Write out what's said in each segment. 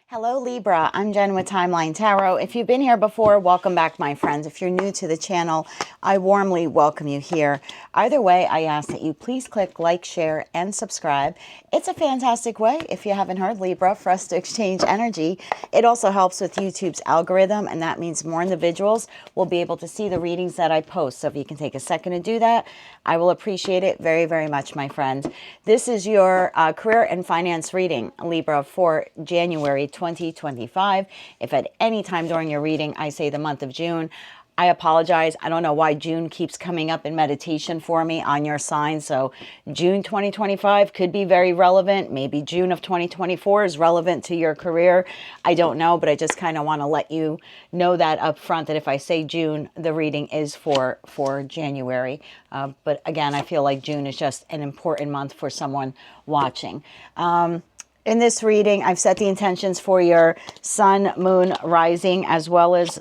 Hello Libra, I'm Jen with Timeline Tarot. If you've been here before, welcome back my friends. If you're new to the channel, I warmly welcome you here. Either way, I ask that you please click like, share, and subscribe. It's a fantastic way, if you haven't heard Libra, for us to exchange energy. It also helps with YouTube's algorithm, and that means more individuals will be able to see the readings that I post. So if you can take a second to do that, I will appreciate it very, very much, my friend. This is your career and finance reading, Libra, for January 2025. If at any time during your reading I say the month of June, I apologize. I don't know why June keeps coming up in meditation for me on your sign. So June 2025 could be very relevant. Maybe June of 2024 is relevant to your career. I don't know, but I just kind of want to let you know that up front, that if I say June, the reading is for January. But again, I feel like June is just an important month for someone watching. In this reading, I've set the intentions for your sun, moon, rising, as well as,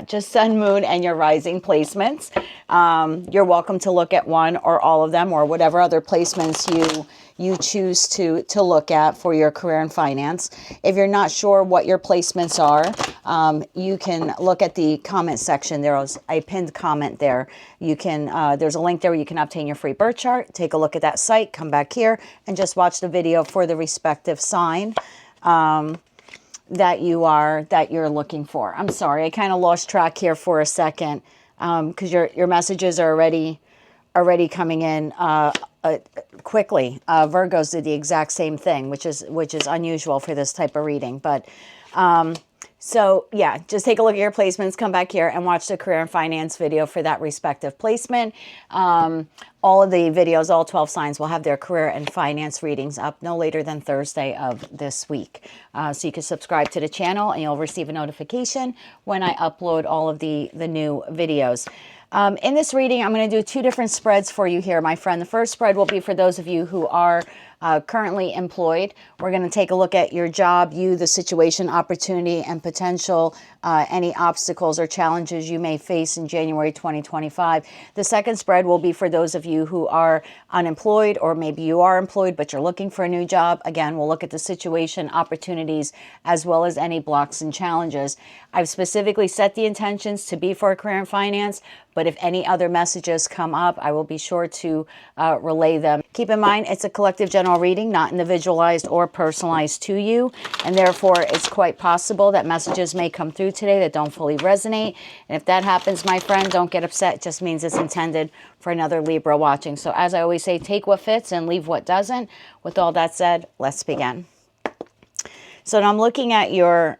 just sun, moon, and your rising placements. You're welcome to look at one or all of them, or whatever other placements you choose to look at for your career and finance. If you're not sure what your placements are, you can look at the comment section. There's a pinned comment there. You can there's a link there where you can obtain your free birth chart. Take a look at that site, come back here, and just watch the video for the respective sign that you're looking for. I'm sorry, I kind of lost track here for a second, because your messages are already coming in quickly. Virgos did the exact same thing, which is unusual for this type of reading. But so yeah, just take a look at your placements, come back here and watch the career and finance video for that respective placement. All of the videos, all 12 signs, will have their career and finance readings up no later than Thursday of this week. So you can subscribe to the channel and you'll receive a notification when I upload all of the new videos. In this reading, I'm going to do two different spreads for you here, my friend. The first spread will be for those of you who are currently employed. We're going to take a look at your job, the situation, opportunity, and potential, any obstacles or challenges you may face in January 2025. The second spread will be for those of you who are unemployed, or maybe you are employed but you're looking for a new job. Again, we'll look at the situation, opportunities, as well as any blocks and challenges. I've specifically set the intentions to be for career and finance, but if any other messages come up, I will be sure to relay them. Keep in mind, it's a collective general reading, not individualized or personalized to you, and therefore it's quite possible that messages may come through today that don't fully resonate. And if that happens, my friend, don't get upset. It just means it's intended for another Libra watching. So as I always say, take what fits and leave what doesn't. With all that said, let's begin. So now I'm looking at your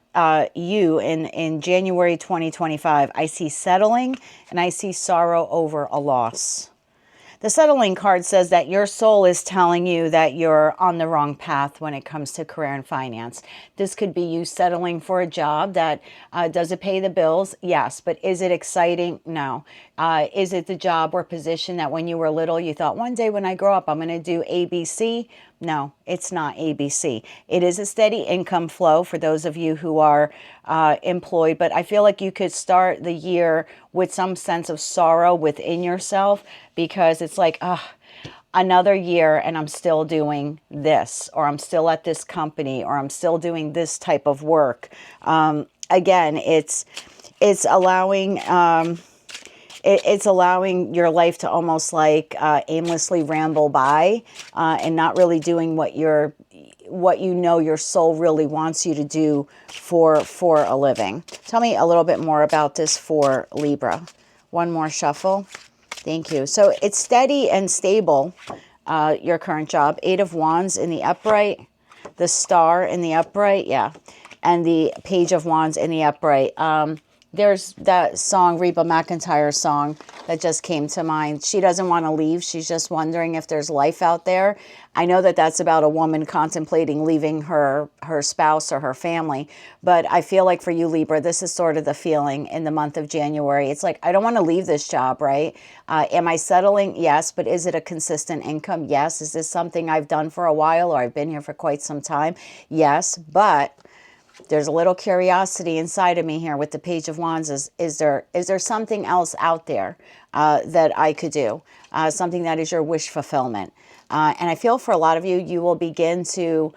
you in January 2025. I see settling and I see sorrow over a loss. The settling card says that your soul is telling you that you're on the wrong path when it comes to career and finance. This could be you settling for a job that does it pay the bills? Yes. But is it exciting? No. Is it the job or position that when you were little, you thought one day when I grow up, I'm going to do ABC? No, it's not ABC. It is a steady income flow for those of you who are employed, but I feel like you could start the year with some sense of sorrow within yourself, because it's like, another year and I'm still doing this, or I'm still at this company, or I'm still doing this type of work. Again, it's allowing... It's allowing your life to almost like aimlessly ramble by and not really doing what you know your soul really wants you to do for a living. Tell me a little bit more about this for Libra. One more shuffle. Thank you. So it's steady and stable, your current job. 8 of Wands in the upright, the Star in the upright, and the Page of Wands in the upright. There's that song, Reba McEntire's song, that just came to mind. She doesn't want to leave. She's just wondering if there's life out there. I know that that's about a woman contemplating leaving her spouse or her family. But I feel like for you, Libra, this is sort of the feeling in the month of January. It's like, I don't want to leave this job, right? Am I settling? Yes. But is it a consistent income? Yes. Is this something I've done for a while, or I've been here for quite some time? Yes. But there's a little curiosity inside of me here with the Page of Wands. Is there something else out there that I could do? Something that is your wish fulfillment. And I feel for a lot of you, you will begin to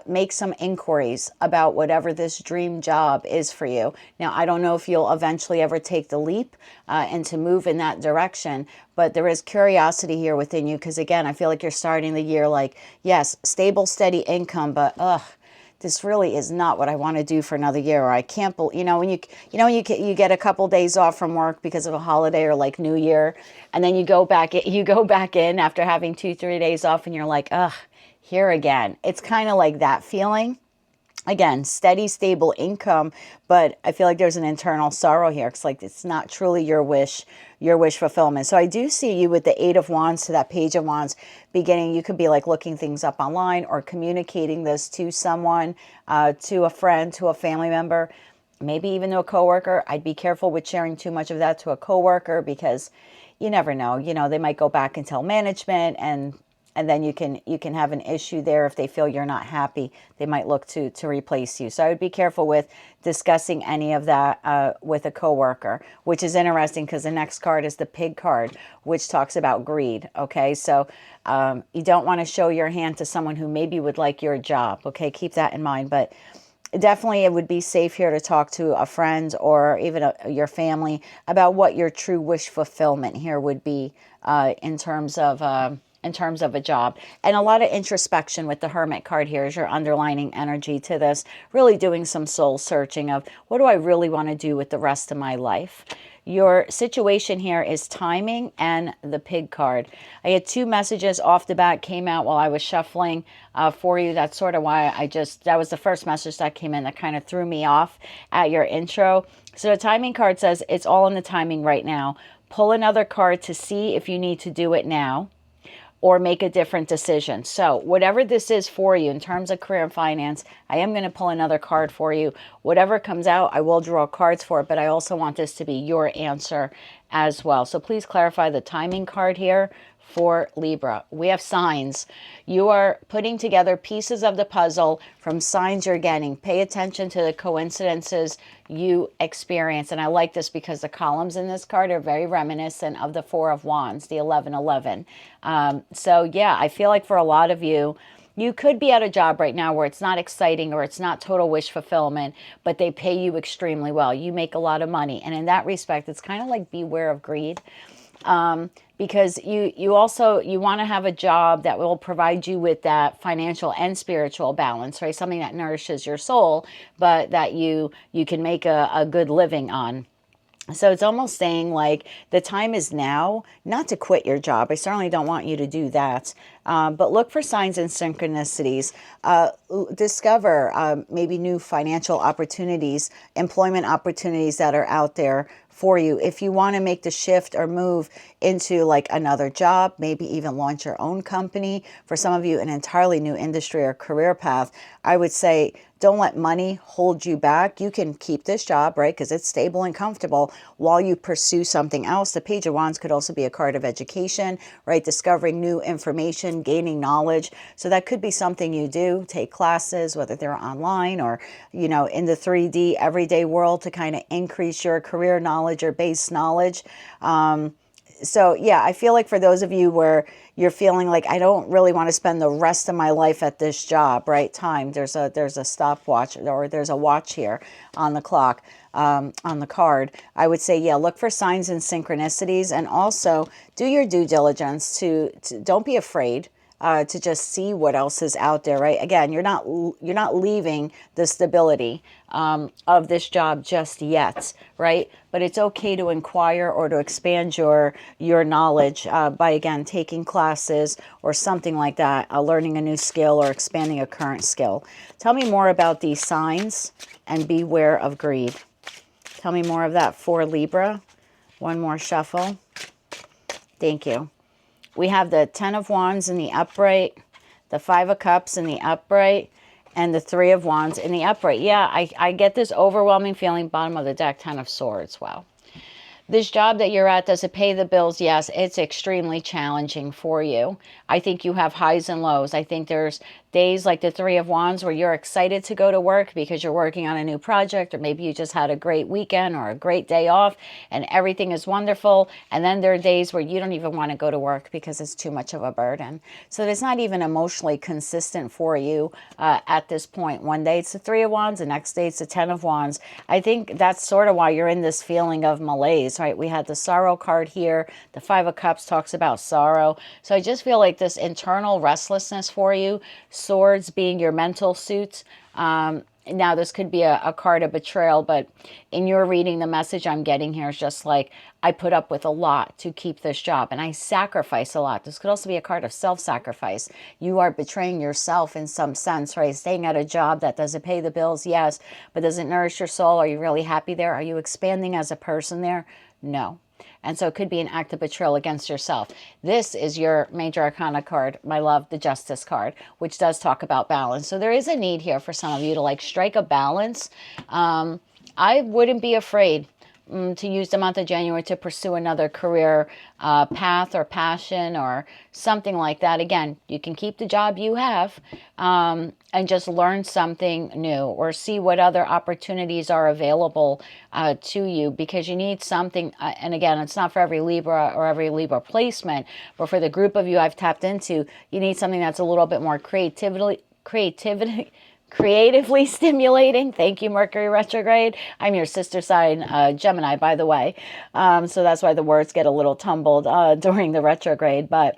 make some inquiries about whatever this dream job is for you. Now, I don't know if you'll eventually ever take the leap and to move in that direction, but there is curiosity here within you because, again, I feel like you're starting the year like, yes, stable, steady income, but this really is not what I want to do for another year. Or I can't believe, when you get a couple days off from work because of a holiday or like New Year, and then you go back in after having 2-3 days off, and you're like, ugh, here again. It's kind of like that feeling. Again, steady, stable income, but I feel like there's an internal sorrow here. It's like it's not truly your wish fulfillment. So I do see you with the Eight of Wands to that Page of Wands beginning. You could be like looking things up online or communicating this to someone, to a friend, to a family member, maybe even to a coworker. I'd be careful with sharing too much of that to a coworker because you never know. They might go back and tell management, and then you can have an issue there. If they feel you're not happy, they might look to replace you. So I would be careful with discussing any of that with a coworker, which is interesting because the next card is the Pig card, which talks about greed. Okay, so you don't want to show your hand to someone who maybe would like your job. Okay, keep that in mind. But definitely it would be safe here to talk to a friend or even your family about what your true wish fulfillment here would be in terms of a job. And a lot of introspection with the Hermit card here is your underlining energy to this, really doing some soul searching of what do I really want to do with the rest of my life. Your situation here is timing and the Pig card. I had two messages off the bat came out while I was shuffling for you. That's sort of why that was the first message that came in that kind of threw me off at your intro. So the timing card says it's all in the timing right now. Pull another card to see if you need to do it now or make a different decision. So whatever this is for you in terms of career and finance, I am going to pull another card for you. Whatever comes out, I will draw cards for it, but I also want this to be your answer as well. So please clarify the timing card here for Libra. We have signs. You are putting together pieces of the puzzle from signs you're getting. Pay attention to the coincidences you experience. And I like this because the columns in this card are very reminiscent of the Four of Wands, the 1111. So yeah, I feel like for a lot of you, you could be at a job right now where it's not exciting or it's not total wish fulfillment, but they pay you extremely well. You make a lot of money. And in that respect, it's kind of like beware of greed. Because you want to have a job that will provide you with that financial and spiritual balance, right? Something that nourishes your soul, but that you can make a good living on. So it's almost saying like the time is now not to quit your job. I certainly don't want you to do that. But look for signs and synchronicities. Discover maybe new financial opportunities, employment opportunities that are out there for you. If you want to make the shift or move into like another job, maybe even launch your own company. For some of you, an entirely new industry or career path, I would say don't let money hold you back. You can keep this job, right? Because it's stable and comfortable while you pursue something else. The Page of Wands could also be a card of education, right? Discovering new information, gaining knowledge. So that could be something you do. Take classes, whether they're online or, in the 3D everyday world to kind of increase your career knowledge or base knowledge. So yeah, I feel like for those of you where you're feeling like I don't really want to spend the rest of my life at this job, right? Time, there's a stopwatch or there's a watch here on the clock, on the card. I would say, yeah, look for signs and synchronicities, and also do your due diligence to don't be afraid to just see what else is out there, right? Again, you're not leaving the stability of this job just yet, right? But it's okay to inquire or to expand your knowledge by, again, taking classes or something like that, learning a new skill or expanding a current skill. Tell me more about these signs and beware of greed. Tell me more of that for Libra. One more shuffle. Thank you. We have the Ten of Wands in the upright, the Five of Cups in the upright, and the Three of Wands in the upright. Yeah, I get this overwhelming feeling, bottom of the deck, Ten of Swords. Wow. This job that you're at, does it pay the bills? Yes, it's extremely challenging for you. I think you have highs and lows. I think there's days like the Three of Wands where you're excited to go to work because you're working on a new project, or maybe you just had a great weekend or a great day off and everything is wonderful. And then there are days where you don't even want to go to work because it's too much of a burden. So it's not even emotionally consistent for you at this point. One day it's the Three of Wands, the next day it's the Ten of Wands. I think that's sort of why you're in this feeling of malaise, right? We had the Sorrow card here. The Five of Cups talks about sorrow. So I just feel like this internal restlessness for you, Swords being your mental suit. Now, this could be a card of betrayal, but in your reading, the message I'm getting here is just like, I put up with a lot to keep this job, and I sacrifice a lot. This could also be a card of self-sacrifice. You are betraying yourself in some sense, right? Staying at a job that doesn't pay the bills, yes, but does it nourish your soul? Are you really happy there? Are you expanding as a person there? No. And so it could be an act of betrayal against yourself. This is your major arcana card, my love, the Justice card, which does talk about balance. So there is a need here for some of you to like strike a balance. I wouldn't be afraid to use the month of January to pursue another career path or passion or something like that. Again, you can keep the job you have and just learn something new or see what other opportunities are available to you, because you need something. And again, it's not for every Libra or every Libra placement, but for the group of you I've tapped into, you need something that's a little bit more creatively stimulating. Thank you, Mercury retrograde. I'm your sister sign, Gemini, by the way. So that's why the words get a little tumbled during the retrograde. But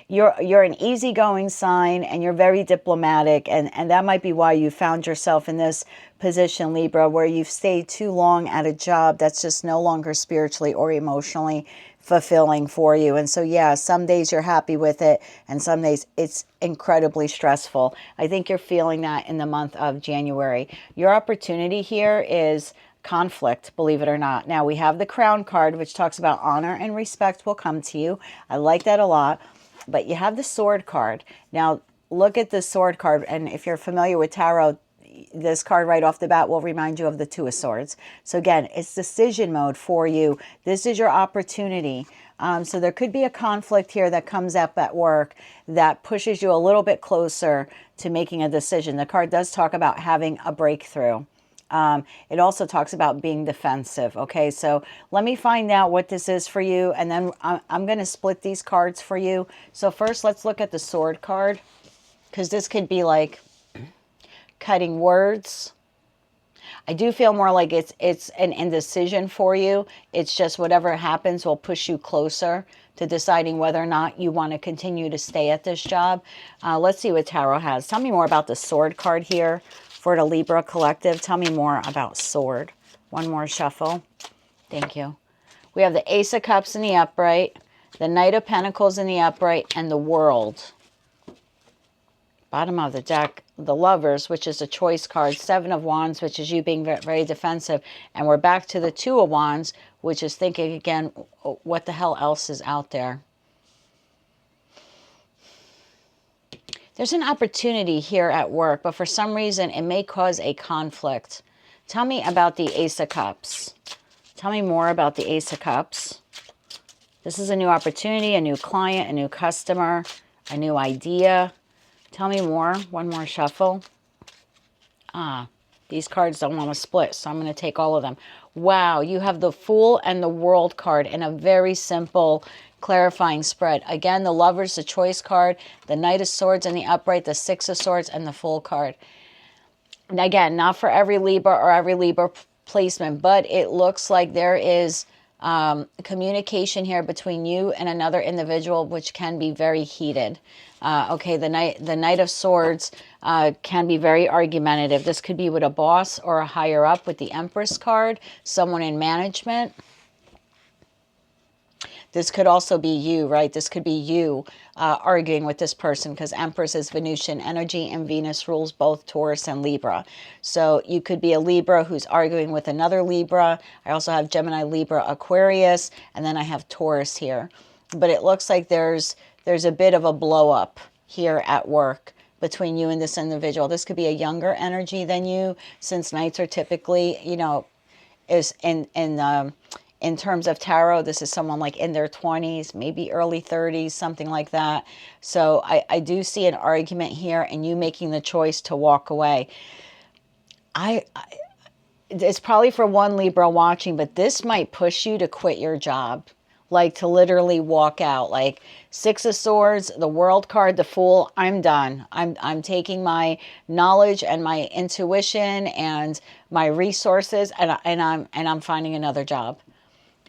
you're an easygoing sign and you're very diplomatic. And that might be why you found yourself in this position, Libra, where you've stayed too long at a job that's just no longer spiritually or emotionally fulfilling for you. And so, yeah, some days you're happy with it and some days it's incredibly stressful. I think you're feeling that in the month of January. Your opportunity here is conflict, believe it or not. Now, we have the Crown card, which talks about honor and respect will come to you. I like that a lot. But you have the Sword card. Now, look at the Sword card. And if you're familiar with tarot, this card right off the bat will remind you of the Two of Swords. So again, it's decision mode for you. This is your opportunity. So there could be a conflict here that comes up at work that pushes you a little bit closer to making a decision. The card does talk about having a breakthrough. It also talks about being defensive. Okay, so let me find out what this is for you, and then I'm going to split these cards for you. So first, let's look at the Sword card, because this could be like cutting words. I do feel more like it's an indecision for you. It's just whatever happens will push you closer to deciding whether or not you want to continue to stay at this job. Let's see what tarot has. Tell me more about the Sword card here for the Libra collective. Tell me more about Sword. One more shuffle. Thank you. We have the Ace of Cups in the upright, the Knight of Pentacles in the upright, and the World. Bottom of the deck, the Lovers, which is a choice card, Seven of Wands, which is you being very, very defensive, and we're back to the Two of Wands, which is thinking again, what the hell else is out there? There's an opportunity here at work, but for some reason it may cause a conflict. Tell me about the Ace of Cups. Tell me more about the Ace of Cups. This is a new opportunity, a new client, a new customer, a new idea. Tell me more. One more shuffle. These cards don't want to split, so I'm going to take all of them. Wow, you have the Fool and the World card in a very simple clarifying spread. Again, the Lovers, the choice card, the Knight of Swords in the upright, the Six of Swords, and the Fool card. And again, not for every Libra or every Libra placement, but it looks like there is communication here between you and another individual, which can be very heated. Okay, the Knight of Swords can be very argumentative. This could be with a boss or a higher up with the Empress card, someone in management. This could also be you, right? This could be you arguing with this person, because Empress is Venusian energy and Venus rules both Taurus and Libra. So you could be a Libra who's arguing with another Libra. I also have Gemini, Libra, Aquarius, and then I have Taurus here. But it looks like there's a bit of a blow up here at work between you and this individual. This could be a younger energy than you, since Knights are typically, you know, is in In terms of tarot, this is someone like in their 20s, maybe early 30s, something like that. So I do see an argument here and you making the choice to walk away. It's probably for one Libra watching, but this might push you to quit your job. Like to literally walk out. Like Six of Swords, the World card, the Fool, I'm done. I'm taking my knowledge and my intuition and my resources and I'm finding another job.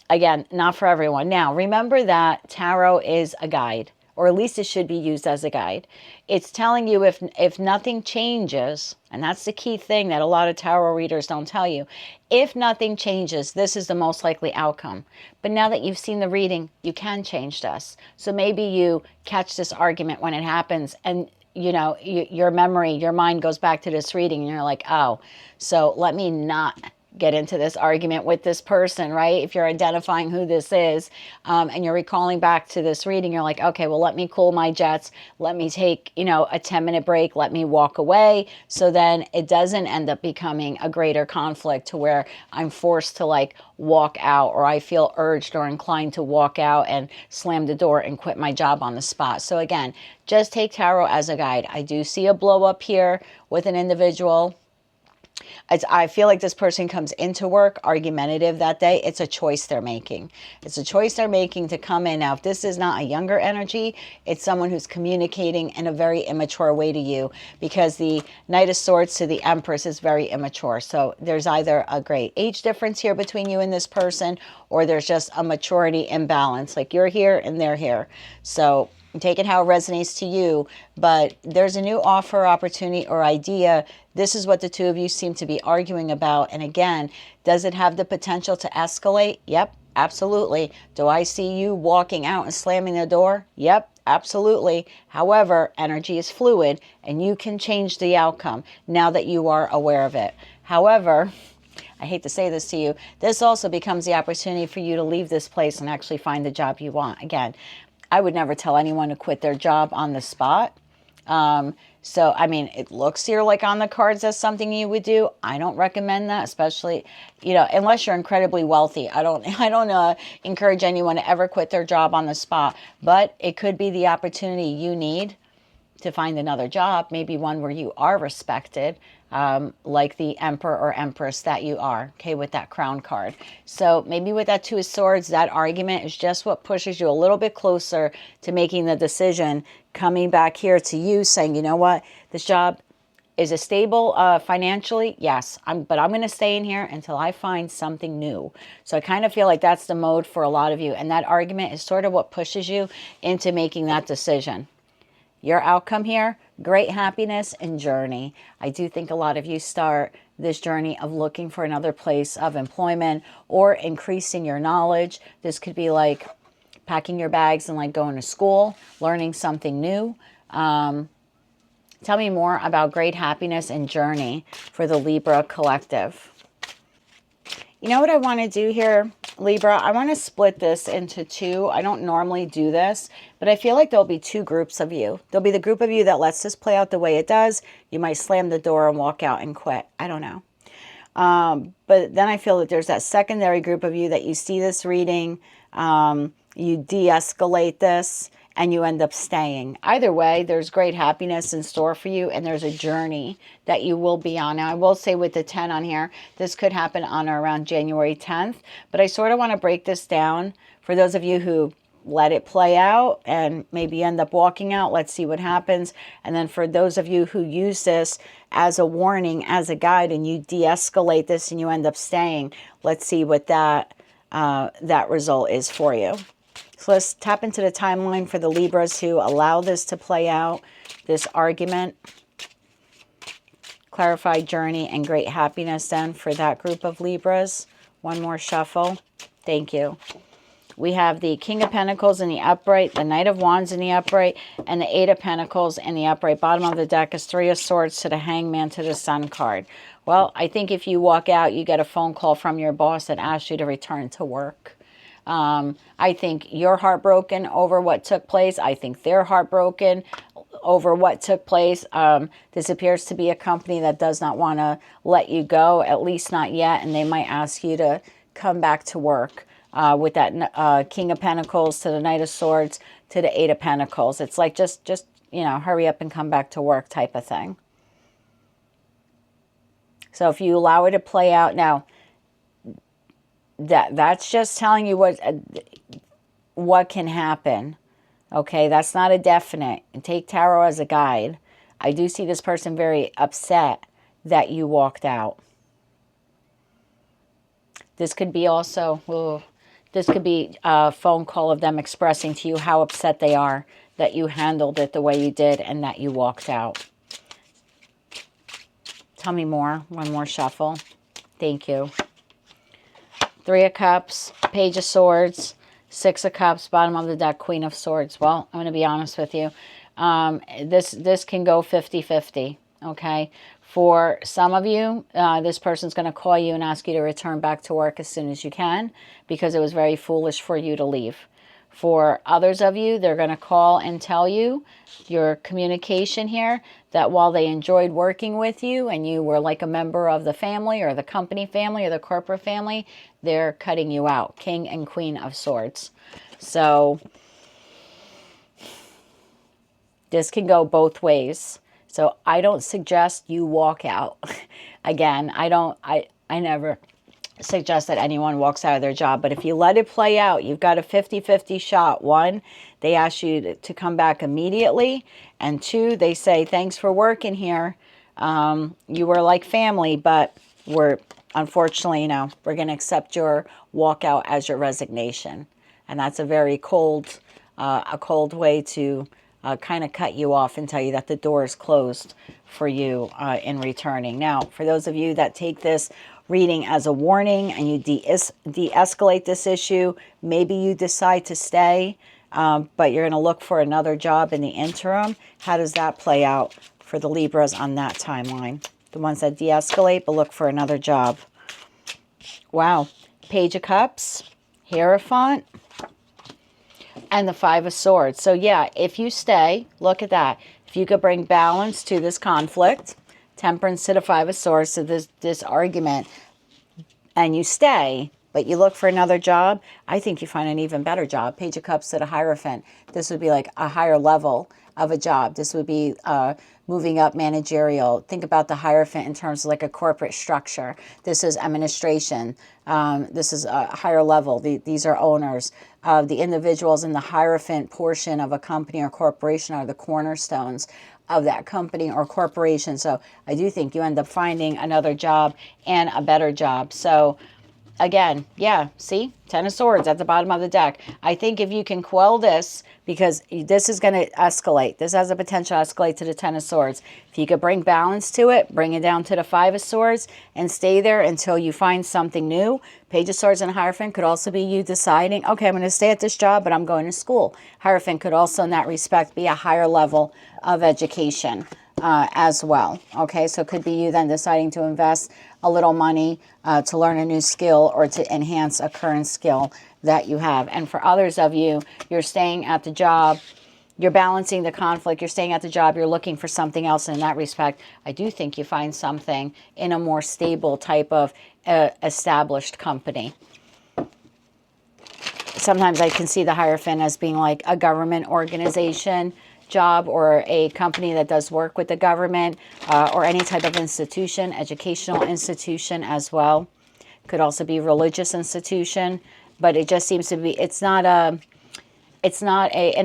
Again, not for everyone. Now, remember that tarot is a guide, or at least it should be used as a guide. It's telling you if nothing changes, and that's the key thing that a lot of tarot readers don't tell you. If nothing changes, this is the most likely outcome. But now that you've seen the reading, you can change this. So maybe you catch this argument when it happens and your memory, your mind goes back to this reading and you're like, oh, so let me not get into this argument with this person, right? If you're identifying who this is and you're recalling back to this reading, you're like, okay, well, let me cool my jets. Let me take, a 10-minute break. Let me walk away. So then it doesn't end up becoming a greater conflict to where I'm forced to like walk out, or I feel urged or inclined to walk out and slam the door and quit my job on the spot. So again, just take tarot as a guide. I do see a blow up here with an individual. I feel like this person comes into work argumentative that day. It's a choice they're making. It's a choice they're making to come in. Now, if this is not a younger energy, it's someone who's communicating in a very immature way to you, because the Knight of Swords to the Empress is very immature. So there's either a great age difference here between you and this person, or there's just a maturity imbalance. Like you're here and they're here. So take it how it resonates to you, but there's a new offer, opportunity, or idea. This is what the two of you seem to be arguing about. And again, does it have the potential to escalate? Yep, absolutely. Do I see you walking out and slamming the door? Yep, absolutely. However, energy is fluid and you can change the outcome now that you are aware of it. However, I hate to say this to you, this also becomes the opportunity for you to leave this place and actually find the job you want. Again, I would never tell anyone to quit their job on the spot. So, I mean, it looks here like on the cards as something you would do. I don't recommend that, especially, unless you're incredibly wealthy. I don't encourage anyone to ever quit their job on the spot, but it could be the opportunity you need to find another job, maybe one where you are respected, like the Emperor or Empress that you are, okay, with that Crown card. So maybe with that Two of Swords, that argument is just what pushes you a little bit closer to making the decision, coming back here to you saying, you know what, this job, is it stable financially? Yes, but I'm going to stay in here until I find something new. So I kind of feel like that's the mode for a lot of you. And that argument is sort of what pushes you into making that decision. Your outcome here, great happiness and journey. I do think a lot of you start this journey of looking for another place of employment or increasing your knowledge. This could be like packing your bags and like going to school, learning something new. Tell me more about great happiness and journey for the Libra collective. You know what I want to do here, Libra? I want to split this into two. I don't normally do this, but I feel like there'll be two groups of you. There'll be the group of you that lets this play out the way it does. You might slam the door and walk out and quit. I don't know. But then I feel that there's that secondary group of you that you see this reading, you de-escalate this, and you end up staying. Either way, there's great happiness in store for you, and there's a journey that you will be on. Now, I will say with the 10 on here, this could happen on or around January 10th, but I sort of want to break this down for those of you who let it play out and maybe end up walking out. Let's see what happens. And then for those of you who use this as a warning, as a guide, and you de-escalate this and you end up staying, let's see what that result is for you. So let's tap into the timeline for the Libras who allow this to play out, this argument. Clarify journey and great happiness then for that group of Libras. One more shuffle. Thank you. We have the King of Pentacles in the upright, the Knight of Wands in the upright, and the Eight of Pentacles in the upright. Bottom of the deck is Three of Swords to the Hangman to the Sun card. Well, I think if you walk out, you get a phone call from your boss that asks you to return to work. I think you're heartbroken over what took place. I think they're heartbroken over what took place. This appears to be a company that does not want to let you go, at least not yet, and they might ask you to come back to work. with that King of Pentacles to the Knight of Swords to the Eight of Pentacles. It's like just you know, hurry up and come back to work type of thing. So if you allow it to play out now, that's just telling you what can happen. Okay, that's not a definite. And take tarot as a guide. I do see this person very upset that you walked out. This could be also, this could be a phone call of them expressing to you how upset they are that you handled it the way you did and that you walked out. Tell me more. One more shuffle. Thank you. Three of Cups, Page of Swords, Six of Cups, bottom of the deck, Queen of Swords. Well, I'm going to be honest with you. This can go 50-50, okay? For some of you, this person's going to call you and ask you to return back to work as soon as you can because it was very foolish for you to leave. For others of you, they're going to call and tell you your communication here that while they enjoyed working with you and you were like a member of the family or the company family or the corporate family, they're cutting you out. King and Queen of Swords. So this can go both ways. So I don't suggest you walk out. Again, I never suggest that anyone walks out of their job, but if you let it play out, you've got a 50-50 shot. One, they ask you to come back immediately, and two, they say, thanks for working here. You were like family, but we're unfortunately, you know, we're going to accept your walkout as your resignation. And that's a very cold way to kind of cut you off and tell you that the door is closed for you in returning. Now, for those of you that take this reading as a warning and you de-escalate this issue, maybe you decide to stay, but you're going to look for another job in the interim. How does that play out for the Libras on that timeline? The ones that de-escalate but look for another job. Wow. Page of Cups, Hierophant, and the Five of Swords. So yeah, if you stay, look at that. If you could bring balance to this conflict, Temperance to the Five of Swords to this argument, and you stay, but you look for another job, I think you find an even better job. Page of Cups to the Hierophant. This would be like a higher level of a job. This would be moving up managerial. Think about the Hierophant in terms of like a corporate structure. This is administration. This is a higher level. These are owners. The individuals in the Hierophant portion of a company or corporation are the cornerstones of that company or corporation. So I do think you end up finding another job and a better job. So again, yeah, see, Ten of Swords at the bottom of the deck. I think if you can quell this, because this is going to escalate. This has a potential to escalate to the Ten of Swords. If you could bring balance to it, bring it down to the Five of Swords and stay there until you find something new. Page of Swords and Hierophant could also be you deciding, okay, I'm going to stay at this job, but I'm going to school. Hierophant could also in that respect be a higher level of education as well. Okay, so it could be you then deciding to invest a little money to learn a new skill or to enhance a current skill that you have. And for others of you, you're staying at the job, you're balancing the conflict, you're staying at the job, you're looking for something else. In that respect, I do think you find something in a more stable type of established company. Sometimes I can see the Hierophant as being like a government organization job or a company that does work with the government or any type of institution, educational institution as well. Could also be religious institution, but it just seems to be, in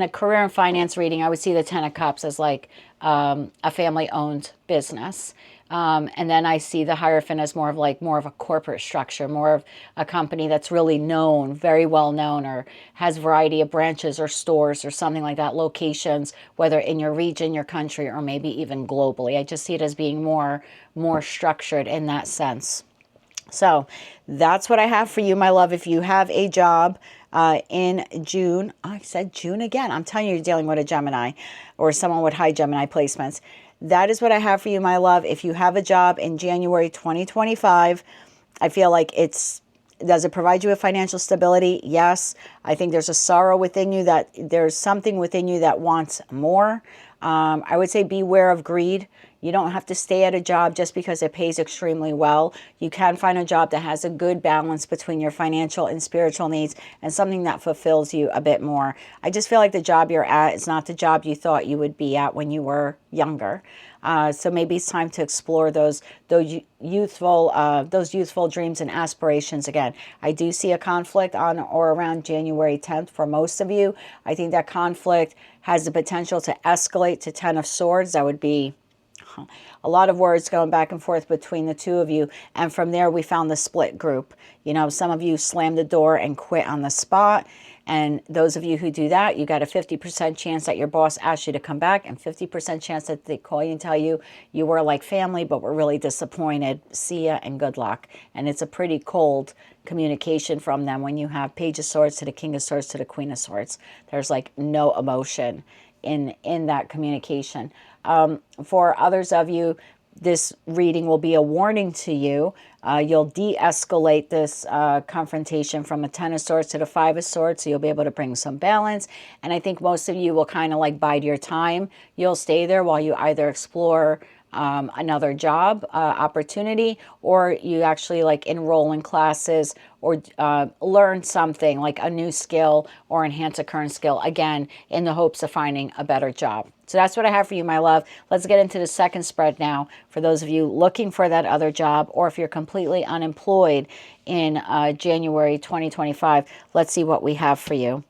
a career and finance reading, I would see the Ten of Cups as like a family-owned business. And then I see the Hierophant as more of a corporate structure, more of a company that's really known, very well known, or has a variety of branches or stores or something like that, locations, whether in your region, your country, or maybe even globally. I just see it as being more structured in that sense. So that's what I have for you, my love. If you have a job in June, I said June again. I'm telling you, you're dealing with a Gemini or someone with high Gemini placements. That is what I have for you, my love. If you have a job in January 2025, I feel like does it provide you with financial stability? Yes. I think there's a sorrow within you, that there's something within you that wants more. I would say beware of greed. You don't have to stay at a job just because it pays extremely well. You can find a job that has a good balance between your financial and spiritual needs and something that fulfills you a bit more. I just feel like the job you're at is not the job you thought you would be at when you were younger. So maybe it's time to explore those youthful dreams and aspirations again. I do see a conflict on or around January 10th for most of you. I think that conflict has the potential to escalate to 10 of Swords. That would be a lot of words going back and forth between the two of you. And from there, we found the split group. You know, some of you slammed the door and quit on the spot. And those of you who do that, you got a 50% chance that your boss asks you to come back and 50% chance that they call you and tell you you were like family, but we're really disappointed. See ya and good luck. And it's a pretty cold communication from them when you have Page of Swords to the King of Swords to the Queen of Swords. There's like no emotion in that communication. For others of you, this reading will be a warning to you. You'll de-escalate this confrontation from a 10 of Swords to the 5 of Swords, so you'll be able to bring some balance. And I think most of you will kind of like bide your time. You'll stay there while you either explore another job opportunity, or you actually like enroll in classes or learn something like a new skill or enhance a current skill, again, in the hopes of finding a better job. So that's what I have for you, my love. Let's get into the second spread now for those of you looking for that other job, or if you're completely unemployed in January 2025. Let's see what we have for you.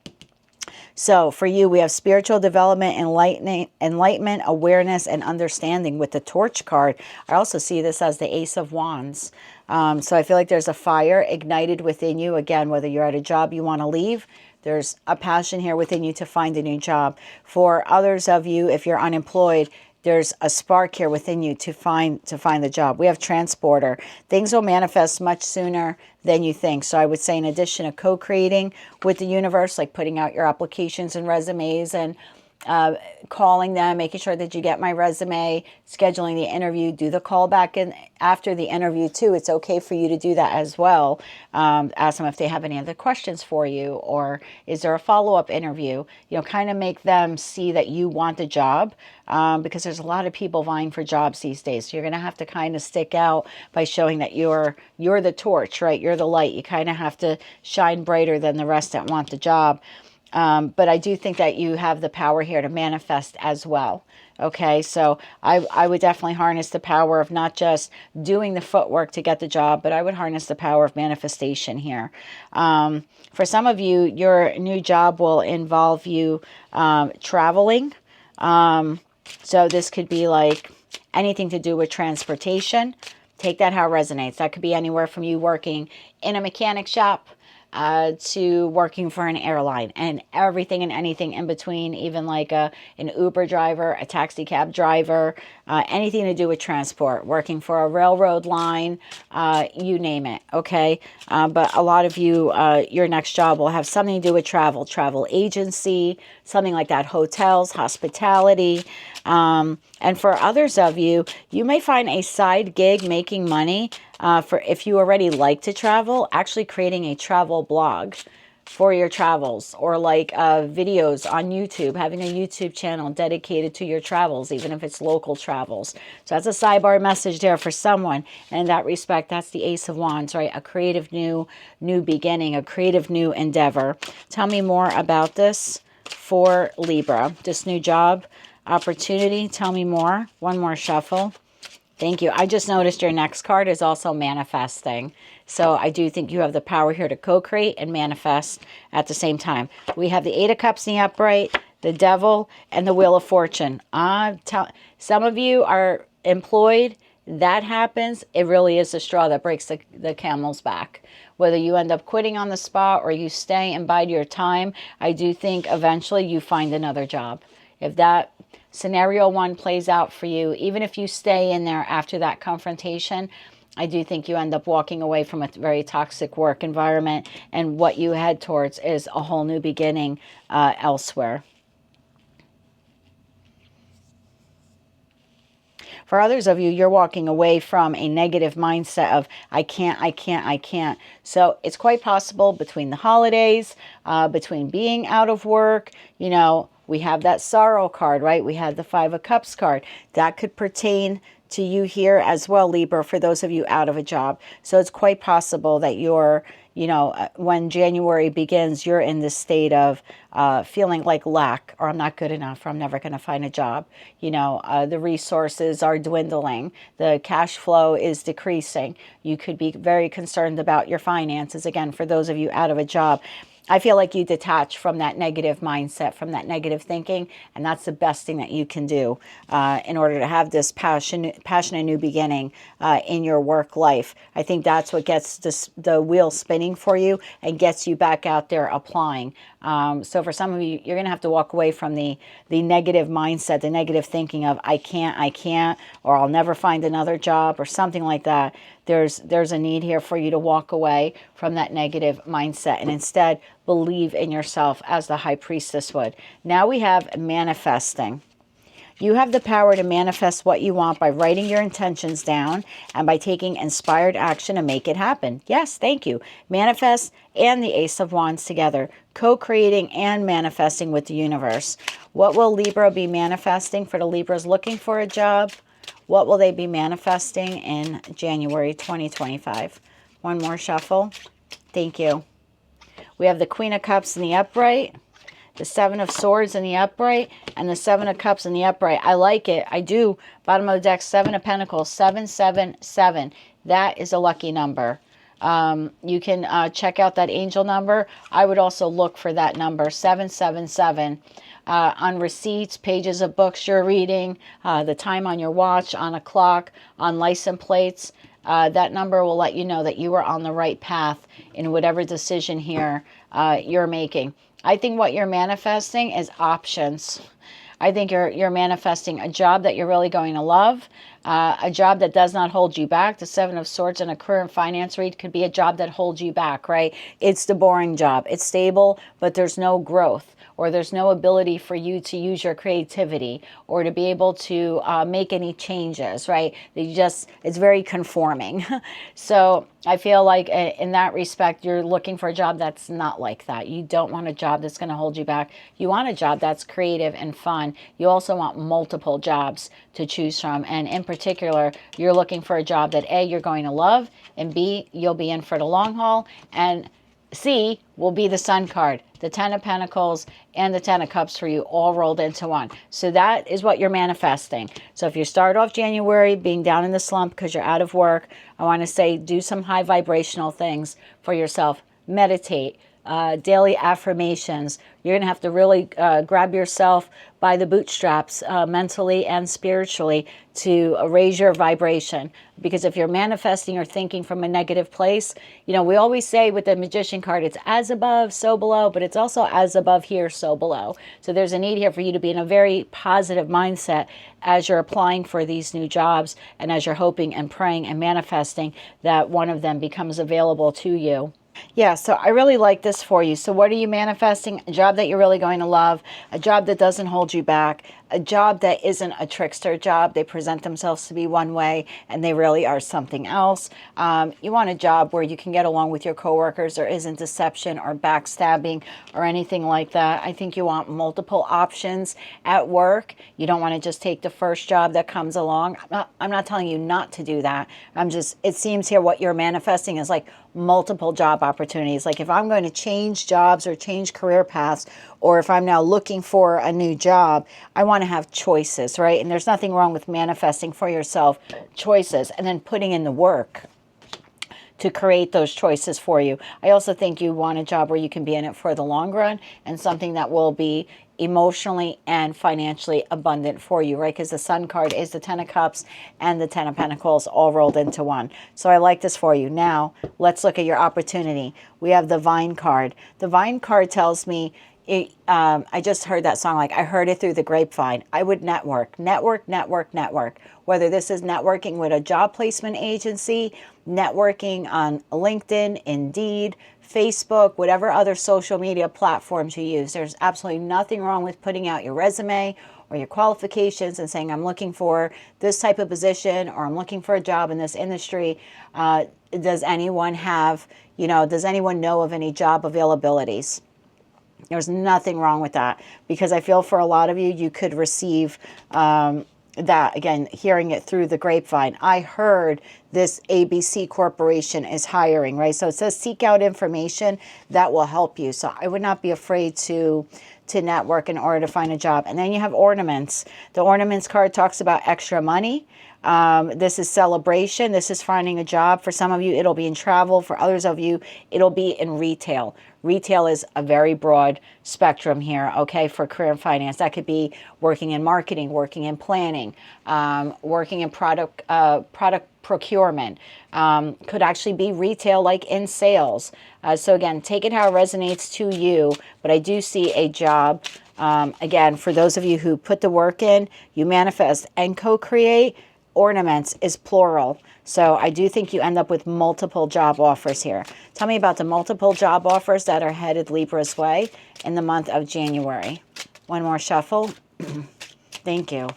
So for you, we have spiritual development, enlightenment, awareness, and understanding with the Torch card. I also see this as the Ace of Wands. So I feel like there's a fire ignited within you. Again, whether you're at a job you want to leave, there's a passion here within you to find a new job. For others of you, if you're unemployed, there's a spark here within you to find the job. We have Transporter. Things will manifest much sooner than you think. So I would say, in addition to co-creating with the universe, like putting out your applications and resumes and calling them, making sure that you get my resume, scheduling the interview, do the call back in after the interview too. It's okay for you to do that as well. Ask them if they have any other questions for you, or is there a follow-up interview? You know, kind of make them see that you want the job, because there's a lot of people vying for jobs these days. So you're going to have to kind of stick out by showing that you're the torch, right? You're the light. You kind of have to shine brighter than the rest that want the job. But I do think that you have the power here to manifest as well. Okay, so I would definitely harness the power of not just doing the footwork to get the job, but I would harness the power of manifestation here. For some of you, your new job will involve you traveling. So this could be like anything to do with transportation. Take that how it resonates. That could be anywhere from you working in a mechanic shop to working for an airline, and everything and anything in between, even like an Uber driver, a taxi cab driver, anything to do with transport, working for a railroad line, you name it, okay? But a lot of you, your next job will have something to do with travel agency, something like that, hotels, hospitality. And for others of you, you may find a side gig making money for if you already like to travel, actually creating a travel blog for your travels, or like videos on YouTube, having a YouTube channel dedicated to your travels, even if it's local travels. So that's a sidebar message there for someone. And in that respect, that's the Ace of Wands, right? A creative new beginning, a creative new endeavor. Tell me more about this for Libra, this new job opportunity. Tell me more. One more shuffle. Thank you. I just noticed your next card is also manifesting. So I do think you have the power here to co-create and manifest at the same time. We have the Eight of Cups in the upright, the Devil, and the Wheel of Fortune. Some of you are employed. That happens. It really is the straw that breaks the camel's back. Whether you end up quitting on the spot or you stay and bide your time, I do think eventually you find another job. If that scenario one plays out for you, even if you stay in there after that confrontation, I do think you end up walking away from a very toxic work environment, and what you head towards is a whole new beginning elsewhere. For others of you, you're walking away from a negative mindset of, I can't. So it's quite possible between the holidays, between being out of work, you know, We have that sorrow card, right? We have the Five of Cups card. That could pertain to you here as well, Libra, for those of you out of a job. So it's quite possible that you're, when January begins, you're in this state of feeling like lack, or I'm not good enough, or I'm never going to find a job. The resources are dwindling. The cash flow is decreasing. You could be very concerned about your finances. Again, for those of you out of a job, I feel like you detach from that negative mindset, from that negative thinking, and that's the best thing that you can do in order to have this passionate new beginning in your work life. I think that's what gets the wheel spinning for you and gets you back out there applying. So for some of you, you're going to have to walk away from the negative mindset, the negative thinking of I can't, or I'll never find another job or something like that. There's a need here for you to walk away from that negative mindset and instead believe in yourself as the High Priestess would. Now we have manifesting. You have the power to manifest what you want by writing your intentions down and by taking inspired action to make it happen. Yes, thank you. Manifest and the Ace of Wands together, co-creating and manifesting with the universe. What will Libra be manifesting for the Libras looking for a job? What will they be manifesting in January 2025? One more shuffle. Thank you. We have the Queen of Cups in the upright, the Seven of Swords in the upright, and the Seven of Cups in the upright. I like it. I do. Bottom of the deck, Seven of Pentacles, 777. That is a lucky number. You can check out that angel number. I would also look for that number, 777. On receipts, pages of books you're reading, the time on your watch, on a clock, on license plates. That number will let you know that you are on the right path in whatever decision here you're making. I think what you're manifesting is options. I think you're manifesting a job that you're really going to love, a job that does not hold you back. The Seven of Swords in a current finance read could be a job that holds you back, right? It's the boring job. It's stable, but there's no growth, or there's no ability for you to use your creativity or to be able to make any changes, right? It's very conforming. So I feel like in that respect, you're looking for a job that's not like that. You don't want a job that's going to hold you back. You want a job that's creative and fun. You also want multiple jobs to choose from. And in particular, you're looking for a job that A, you're going to love, and B, you'll be in for the long haul, and C will be the Sun card, the Ten of Pentacles and the Ten of Cups for you all rolled into one. So that is what you're manifesting. So if you start off January being down in the slump because you're out of work, I want to say do some high vibrational things for yourself. Meditate, daily affirmations. You're going to have to really grab yourself by the bootstraps mentally and spiritually to raise your vibration. Because if you're manifesting or thinking from a negative place, we always say with the Magician card, it's as above, so below, but it's also as above here, so below. So there's a need here for you to be in a very positive mindset as you're applying for these new jobs and as you're hoping and praying and manifesting that one of them becomes available to you. Yeah, so I really like this for you. So what are you manifesting? A job that you're really going to love, a job that doesn't hold you back, a job that isn't a trickster job. They present themselves to be one way and they really are something else. You want a job where you can get along with your coworkers. There isn't deception or backstabbing or anything like that. I think you want multiple options at work. You don't want to just take the first job that comes along. I'm not telling you not to do that. It seems here what you're manifesting is like multiple job opportunities. Like if I'm going to change jobs or change career paths, or if I'm now looking for a new job, I want to have choices, right? And there's nothing wrong with manifesting for yourself choices and then putting in the work to create those choices for you. I also think you want a job where you can be in it for the long run and something that will be emotionally and financially abundant for you, right? Because the Sun card is the Ten of Cups and the Ten of Pentacles all rolled into one. So I like this for you. Now, let's look at your opportunity. We have the Vine card. The Vine card tells me, I just heard that song, like I heard it through the grapevine. I would network. Whether this is networking with a job placement agency, networking on LinkedIn, Indeed, Facebook, whatever other social media platforms you use. There's absolutely nothing wrong with putting out your resume or your qualifications and saying, I'm looking for this type of position, or I'm looking for a job in this industry. Does anyone know of any job availabilities? There's nothing wrong with that, because I feel for a lot of you, you could receive that, again, hearing it through the grapevine. I heard this ABC corporation is hiring, right? So it says seek out information that will help you. So I would not be afraid to network in order to find a job. And then you have ornaments. The ornaments card talks about extra money. This is celebration. This is finding a job. For some of you, it'll be in travel. For others of you, it'll be in retail. Retail is a very broad spectrum here, okay, for career and finance. That could be working in marketing, working in planning, working in product procurement. Could actually be retail, like in sales. So again, take it how it resonates to you. But I do see a job. Again, for those of you who put the work in, you manifest and co-create. Ornaments is plural. So I do think you end up with multiple job offers here. Tell me about the multiple job offers that are headed Libra's way in the month of January. One more shuffle. Thank you.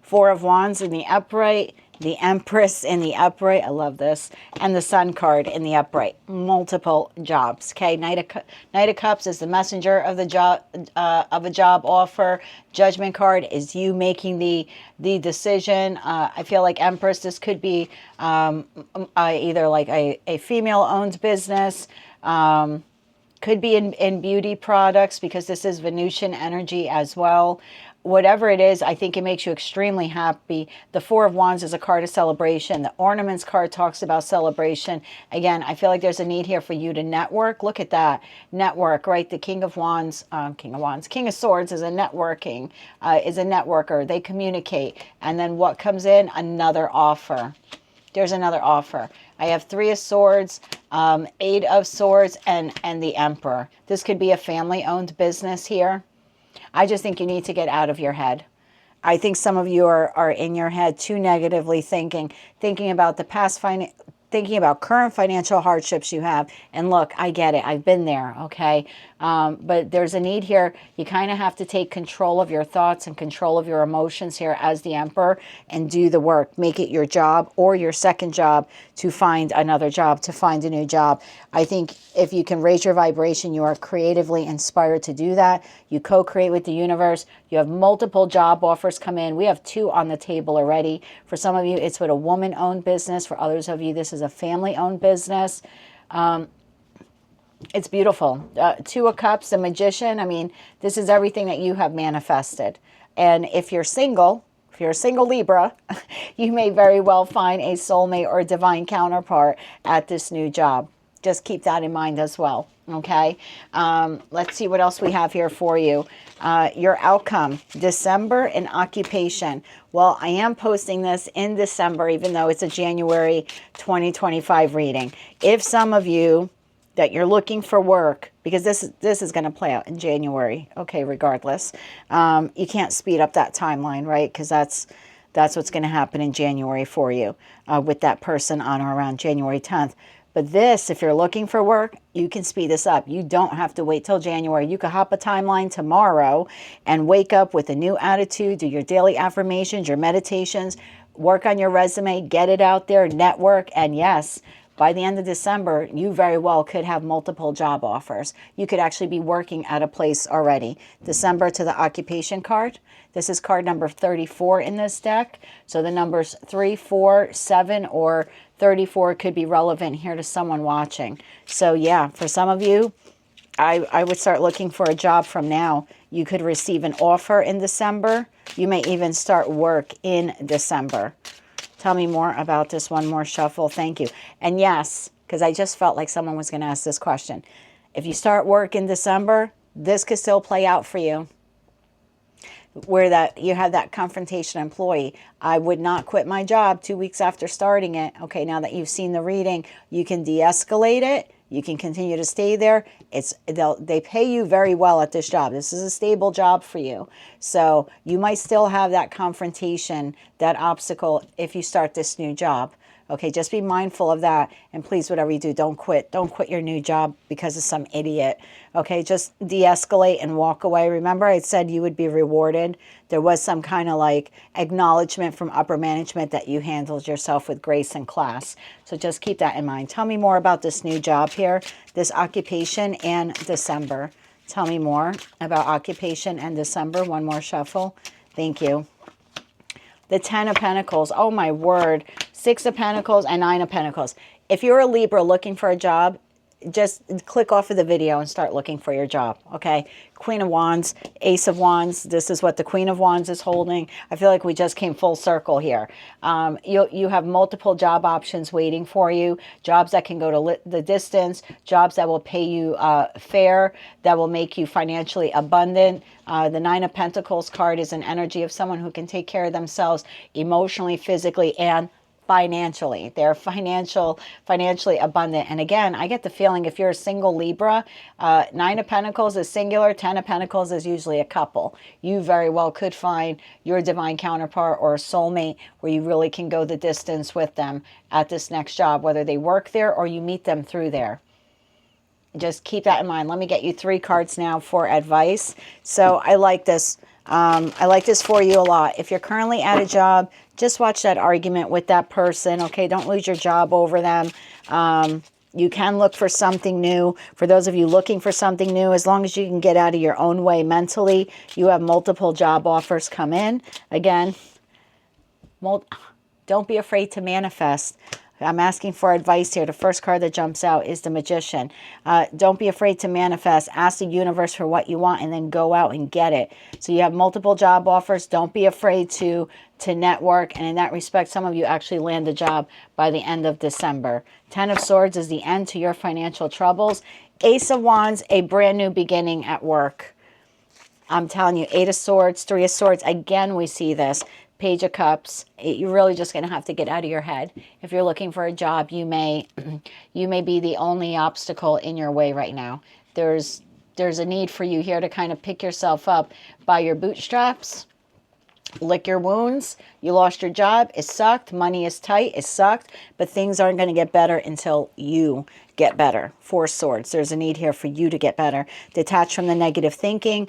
Four of Wands in the upright, the Empress in the upright, I love this, and the Sun card in the upright. Multiple jobs. Okay, Knight of Cups is the messenger of the job, of a job offer. Judgment card is you making the decision. I feel like Empress, this could be either like a female-owned business. Could be in beauty products, because this is Venusian energy as well. Whatever it is, I think it makes you extremely happy. The Four of Wands is a card of celebration. The Ornaments card talks about celebration. Again, I feel like there's a need here for you to network. Look at that. Network, right? The King of Wands, King of Swords is a networking, is a networker. They communicate. And then what comes in? Another offer. There's another offer. I have Three of Swords, Eight of Swords, and the Emperor. This could be a family-owned business here. I just think you need to get out of your head. I think some of you are in your head too negatively thinking about the past, thinking about current financial hardships you have. And look, I get it. I've been there, okay? But there's a need here. You kind of have to take control of your thoughts and control of your emotions here as the Emperor and do the work. Make it your job or your second job to find another job, to find a new job. I think if you can raise your vibration, you are creatively inspired to do that. You co-create with the universe. You have multiple job offers come in. We have 2 on the table already. For some of you, it's with a woman-owned business. For others of you, this is a family-owned business. It's beautiful. 2 of Cups, the Magician. I mean, this is everything that you have manifested. And if you're single, if you're a single Libra, you may very well find a soulmate or a divine counterpart at this new job. Just keep that in mind as well, okay? Let's see what else we have here for you. Your outcome, December and occupation. Well, I am posting this in December, even though it's a January 2025 reading. If some of you that you're looking for work, because this is going to play out in January, okay, regardless. You can't speed up that timeline, right? Because that's what's going to happen in January for you with that person on or around January 10th. But this, if you're looking for work, you can speed this up. You don't have to wait till January. You could hop a timeline tomorrow and wake up with a new attitude, do your daily affirmations, your meditations, work on your resume, get it out there, network, and yes, by the end of December, you very well could have multiple job offers. You could actually be working at a place already. December to the occupation card. This is card number 34 in this deck. So the numbers 3, 4, 7, or 34 could be relevant here to someone watching. So yeah, for some of you, I would start looking for a job from now. You could receive an offer in December. You may even start work in December. Tell me more about this. One more shuffle. Thank you. And yes, because I just felt like someone was going to ask this question. If you start work in December, this could still play out for you. Where that you have that confrontation employee. I would not quit my job 2 weeks after starting it. Okay, now that you've seen the reading, you can de-escalate it. You can continue to stay there. They pay you very well at this job. This is a stable job for you. So you might still have that confrontation, that obstacle if you start this new job. Okay, just be mindful of that. And please, whatever you do, don't quit. Don't quit your new job because of some idiot. Okay, just de-escalate and walk away. Remember, I said you would be rewarded. There was some kind of like acknowledgement from upper management that you handled yourself with grace and class. So just keep that in mind. Tell me more about this new job here, this occupation, and December. Tell me more about occupation and December. One more shuffle. Thank you. The 10 of Pentacles. Oh, my word. 6 of Pentacles and 9 of Pentacles. If you're a Libra looking for a job, just click off of the video and start looking for your job, okay? Queen of Wands, Ace of Wands. This is what the Queen of Wands is holding. I feel like we just came full circle here. You have multiple job options waiting for you. Jobs that can go to the distance. Jobs that will pay you fair, that will make you financially abundant. The 9 of Pentacles card is an energy of someone who can take care of themselves emotionally, physically, and financially. They're financially abundant. And again, I get the feeling if you're a single Libra, 9 of Pentacles is singular, 10 of Pentacles is usually a couple. You very well could find your divine counterpart or a soulmate where you really can go the distance with them at this next job, whether they work there or you meet them through there. Just keep that in mind. Let me get you 3 cards now for advice. So I like this. I like this for you a lot. If you're currently at a job, just watch that argument with that person. Okay, don't lose your job over them. You can look for something new. For those of you looking for something new, as long as you can get out of your own way mentally, you have multiple job offers come in. Again, don't be afraid to manifest. I'm asking for advice here. The first card that jumps out is the Magician. Don't be afraid to manifest. Ask the universe for what you want and then go out and get it. So you have multiple job offers. Don't be afraid to network. And in that respect, some of you actually land a job by the end of December. 10 of Swords is the end to your financial troubles. Ace of Wands, a brand new beginning at work. I'm telling you, 8 of Swords, 3 of Swords. Again, we see this. Page of Cups. You're really just going to have to get out of your head. If you're looking for a job, you may be the only obstacle in your way right now. There's a need for you here to kind of pick yourself up by your bootstraps, lick your wounds. You lost your job. It sucked. Money is tight. It sucked. But things aren't going to get better until you get better. 4 Swords. There's a need here for you to get better. Detach from the negative thinking.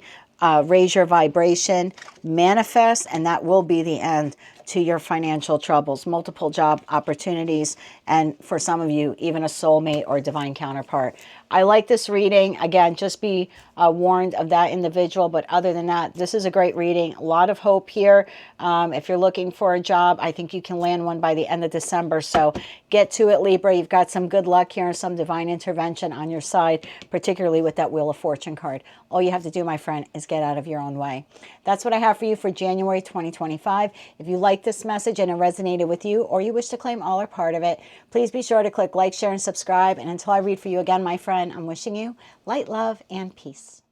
Raise your vibration, manifest, and that will be the end to your financial troubles. Multiple job opportunities, and for some of you, even a soulmate or divine counterpart. I like this reading. Again, just be warned of that individual, but other than that, this is a great reading. A lot of hope here. If you're looking for a job, I think you can land one by the end of December, so get to it, Libra. You've got some good luck here and some divine intervention on your side, particularly with that Wheel of Fortune card. All you have to do, my friend, is get out of your own way. That's what I have for you for January 2025. If you like this message and it resonated with you, or you wish to claim all or part of it, please be sure to click like, share, and subscribe. And until I read for you again, my friend, I'm wishing you light, love, and peace.